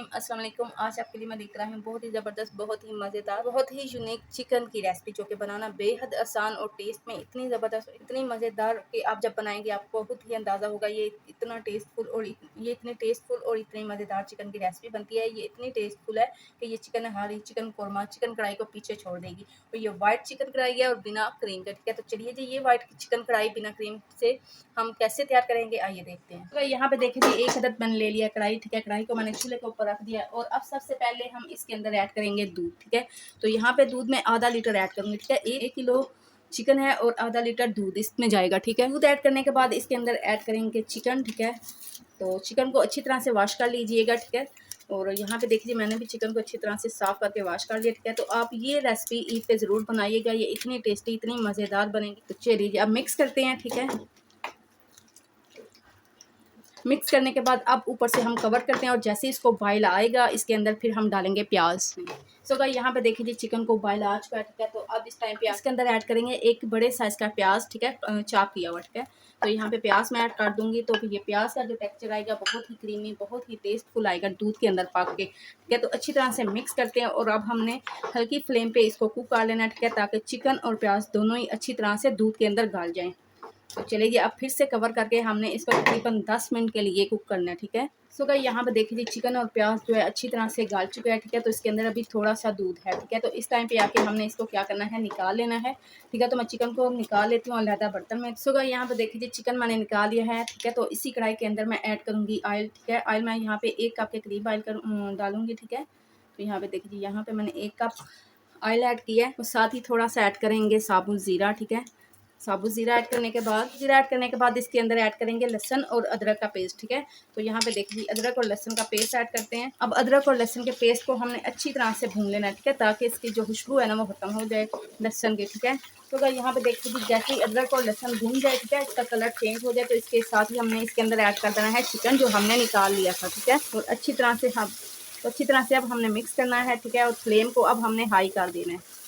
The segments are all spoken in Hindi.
रहीम अस्सलाम वालेकुम। आज आपके लिए मैं लेकर आई हूँ बहुत ही ज़बरदस्त, बहुत ही मज़ेदार, बहुत ही यूनिक चिकन की रेसिपी, जो कि बनाना बेहद आसान और टेस्ट में इतनी ज़बरदस्त, इतनी मज़ेदार कि आप जब बनाएंगे आपको बहुत ही अंदाज़ा होगा ये इतना टेस्टफुल और ये इतनी टेस्टफुल और इतनी मज़ेदार चिकन की रेसिपी बनती है। ये इतनी टेस्टफुल है कि ये चिकन हारी, चिकन कौरमा, चिकन कढ़ाई को पीछे छोड़ देगी। और ये वाइट चिकन कढ़ाई है और बिना क्रीम का, ठीक है। तो चलिए जी, ये वाइट चिकन कढ़ाई बिना क्रीम से हम कैसे तैयार करेंगे, आइए देखते हैं। तो यहाँ पे देखिए जी, एक अदद मैंने ले लिया कढ़ाई, ठीक है। कढ़ाई को मैंने चूल्हे के ऊपर रख दिया और अब सबसे पहले हम इसके अंदर ऐड करेंगे दूध, ठीक है। तो यहाँ पे दूध में आधा लीटर ऐड करूँगी, ठीक है। 1 किलो चिकन है और आधा लीटर दूध इसमें जाएगा, ठीक है। दूध ऐड करने के बाद इसके अंदर ऐड करेंगे चिकन, ठीक है। तो चिकन को अच्छी तरह से वॉश कर लीजिएगा, ठीक है। और यहाँ पे देखिए मैंने भी चिकन को अच्छी तरह से साफ़ करके वॉश कर लिया, ठीक है। तो आप ये रेसिपी ईद पे ज़रूर बनाइएगा, ये इतनी टेस्टी, इतनी मज़ेदार बनेगी। तो चलिए अब मिक्स करते हैं, ठीक है। मिक्स करने के बाद अब ऊपर से हम कवर करते हैं और जैसे इसको बॉयल आएगा इसके अंदर फिर हम डालेंगे प्याज। सो गाइस यहाँ पे देखिए जी, चिकन को बॉयल आ चुका है, ठीक है। तो अब इस टाइम पे इसके अंदर ऐड करेंगे एक बड़े साइज़ का प्याज, ठीक है, चॉप किया हुआ, ठीक है। तो यहाँ पे प्याज मैं ऐड कर दूंगी, तो ये प्याज का जो टेक्सचर आएगा बहुत ही क्रीमी, बहुत ही टेस्टफुल आएगा दूध के अंदर पक के, ठीक है। तो अच्छी तरह से मिक्स करते हैं और अब हमने हल्की फ्लेम पे इसको कुक कर लेना है, ठीक है, ताकि चिकन और प्याज दोनों ही अच्छी तरह से दूध के अंदर गल जाएँ। तो चलिए अब फिर से कवर करके हमने इसको तकरीबन 10 मिनट के लिए कुक करना है, ठीक है। सो गाइस यहाँ पे देखिए चिकन और प्याज जो है अच्छी तरह से गल चुका है, ठीक है। तो इसके अंदर अभी थोड़ा सा दूध है, ठीक है। तो इस टाइम पे आके हमने इसको क्या करना है, निकाल लेना है, ठीक है। तो मैं चिकन को निकाल लेती हूँ अलहदा बर्तन में। सो गाइस यहाँ पे देखिए चिकन मैंने निकाल लिया है, ठीक है। तो इसी कढ़ाई के अंदर मैं ऐड करूँगी ऑयल, ठीक है। ऑयल मैं यहाँ पे 1 कप के करीब ऑयल डालूंगी, ठीक है। तो यहाँ पे देखिए यहाँ पे मैंने 1 कप ऑयल ऐड किया है और साथ ही थोड़ा सा ऐड करेंगे साबुत ज़ीरा, ठीक है। साबुत ज़ीरा ऐड करने के बाद इसके अंदर ऐड करेंगे लहसुन और अदरक का पेस्ट, ठीक है। तो यहाँ पे देखिए अदरक और लहसुन का पेस्ट ऐड करते हैं। अब अदरक और लहसुन के पेस्ट को हमने अच्छी तरह से भून लेना है, ठीक है, ताकि इसकी जो खुशबू है ना वो खत्म हो जाए लहसुन की, ठीक है। तो अगर यहाँ पे देखिए जैसे ही अदरक और लहसुन भून जाए, ठीक है, इसका कलर चेंज हो जाए, तो इसके साथ ही हमने इसके अंदर ऐड कर देना है चिकन जो हमने निकाल लिया था, ठीक है। और अच्छी तरह से अब हमने मिक्स करना है, ठीक है। और फ्लेम को अब हमने हाई कर देना है।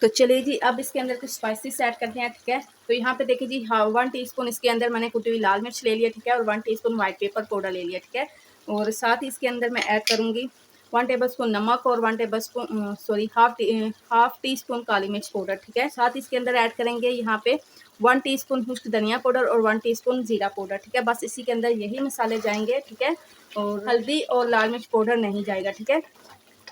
तो चलिए जी अब इसके अंदर कुछ स्पाइसेस ऐड करते हैं, ठीक है। तो यहाँ पे देखिए जी, हाँ, 1 टीस्पून इसके अंदर मैंने कुटी हुई लाल मिर्च ले लिया, ठीक है। और 1 टीस्पून वाइट पेपर पाउडर ले लिया, ठीक है। और साथ ही इसके अंदर मैं ऐड करूँगी 1 टेबल स्पून नमक और 1 tablespoon half teaspoon काली मिर्च पाउडर, ठीक है। साथ ही इसके अंदर ऐड करेंगे यहाँ पे 1 टीस्पून खुश्क धनिया पाउडर और 1 टीस्पून जीरा पाउडर, ठीक है। बस इसी के अंदर यही मसाले जाएंगे, ठीक है। और हल्दी और लाल मिर्च पाउडर नहीं जाएगा, ठीक है।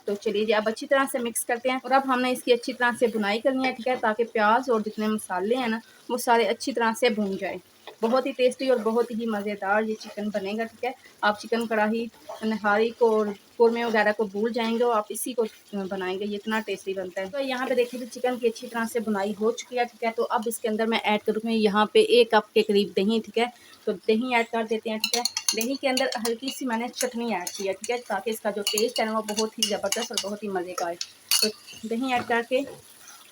तो चलिए जी अब अच्छी तरह से मिक्स करते हैं और अब हमने इसकी अच्छी तरह से भुनाई करनी है, ठीक है, ताकि प्याज और जितने मसाले हैं ना वो सारे अच्छी तरह से भून जाए। बहुत ही टेस्टी और बहुत ही मज़ेदार ये चिकन बनेगा, ठीक है। आप चिकन कढ़ाई, नहारी को और कौरमे वगैरह को भूल जाएंगे और आप इसी को बनाएंगे, ये इतना टेस्टी बनता है। तो यहाँ पे देखिए चिकन की अच्छी तरह से बुनाई हो चुकी है, ठीक है। तो अब इसके अंदर मैं ऐड करूँगी यहाँ पे 1 कप के करीब दही, ठीक है। तो दही ऐड कर देते हैं, ठीक है। दही के अंदर हल्की सी मैंने चटनी ऐड की है, ठीक है, ताकि इसका जो टेस्ट है ना वो बहुत ही ज़बरदस्त और बहुत ही मज़े का है। तो दही ऐड करके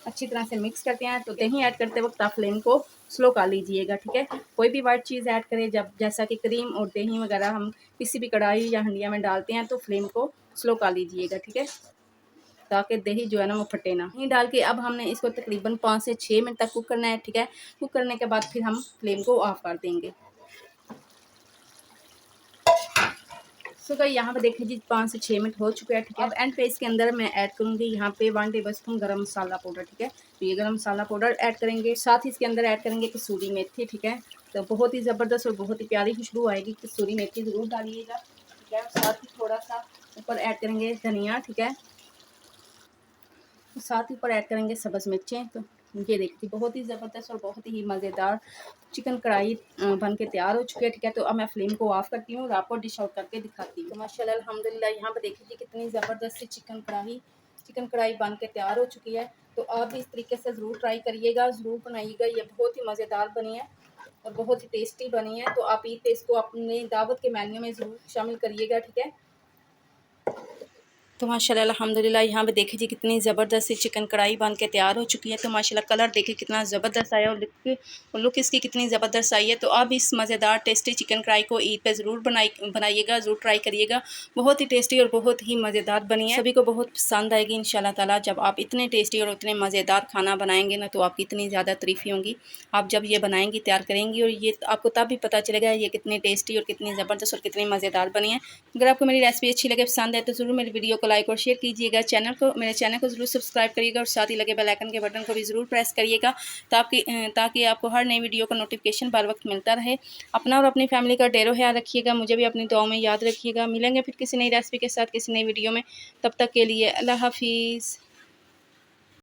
अच्छी तरह से मिक्स करते हैं। तो दही ऐड करते वक्त आप फ्लेम को स्लो कर लीजिएगा, ठीक है। कोई भी वाइट चीज़ ऐड करें जब जैसा कि क्रीम और दही वगैरह हम किसी भी कढ़ाई या हंडिया में डालते हैं तो फ्लेम को स्लो कर लीजिएगा, ठीक है, ताकि दही जो है ना वो फटे ना। दही डाल के अब हमने इसको तकरीबन 5 से 6 मिनट तक कुक करना है, ठीक है। कुक करने के बाद फिर हम फ्लेम को ऑफ कर देंगे। सो गाइस यहाँ पे देखिए जी 5 से 6 मिनट हो चुके हैं, ठीक है। अब एंड पे इसके अंदर मैं ऐड करूँगी यहाँ पे 1 टेबल स्पून गरम मसाला पाउडर, ठीक है। तो ये गरम मसाला पाउडर ऐड करेंगे, साथ ही इसके अंदर ऐड करेंगे कसूरी मेथी, ठीक है। तो बहुत ही ज़बरदस्त और बहुत ही प्यारी खुशबू आएगी, कसूरी मेथी ज़रूर डालिएगा, ठीक है। साथ ही थोड़ा सा ऊपर ऐड करेंगे धनिया, ठीक है। साथ ही ऊपर ऐड करेंगे सब्ज़ मिर्चें। तो ये देखिए बहुत ही ज़बरदस्त और बहुत ही मज़ेदार चिकन कढ़ाई बन के तैयार हो चुकी है, ठीक है। तो अब मैं फ्लेम को ऑफ करती हूँ और आपको डिश आउट करके दिखाती हूँ। तो माशाल्लाह अल्हम्दुलिल्लाह यहाँ पे देखिए जी कितनी ज़बरदस्त सी चिकन कढ़ाई बन के तैयार हो चुकी है। तो आप भी इस तरीके से ज़रूर ट्राई करिएगा, ज़रूर बनाइएगा, ये बहुत ही मज़ेदार बनी है और बहुत ही टेस्टी बनी है। तो आप ईद पे इसको अपने दावत के मेन्यू में ज़रूर शामिल करिएगा, ठीक है। तो माशाल्लाह अल्हम्दुलिल्लाह यहाँ पे देखिए जी कितनी ज़बरदस्त सी चिकन कढ़ाई बन के तैयार हो चुकी है। तो माशाल्लाह कलर देखिए कितना ज़बरदस्त आया और लुक इसकी कितनी ज़बरदस्त आई है। तो आप इस मज़ेदार टेस्टी चिकन कढ़ाई को ईद पे ज़रूर बनाइएगा, ज़रूर ट्राई करिएगा। बहुत ही टेस्टी और बहुत ही मज़ेदार बनी है, सभी को बहुत पसंद आएगी इंशाल्लाह ताला। जब आप इतने टेस्टी और इतने मज़ेदार खाना बनाएंगे ना, तो आपकी इतनी ज़्यादा तारीफ़ें होंगी। आप जब ये बनाएंगी, तैयार करेंगी, और ये आपको तब भी पता चलेगा ये कितनी टेस्टी और कितनी ज़बरदस्त और कितनी मज़ेदार बनी है। अगर आपको मेरी रेसिपी अच्छी लगे, पसंद है, तो ज़रूर मेरी वीडियो को लाइक और शेयर कीजिएगा। मेरे चैनल को ज़रूर सब्सक्राइब करिएगा और साथ ही लगे बेल आइकन के बटन को भी ज़रूर प्रेस करिएगा, ताकि आपको हर नई वीडियो का नोटिफिकेशन बर वक्त मिलता रहे। अपना और अपनी फैमिली का ढेरों ख्याल रखिएगा, मुझे भी अपनी दुआओं में याद रखिएगा। मिलेंगे फिर किसी नई रेसिपी के साथ, किसी नई वीडियो में। तब तक के लिए अल्लाह हाफिज़।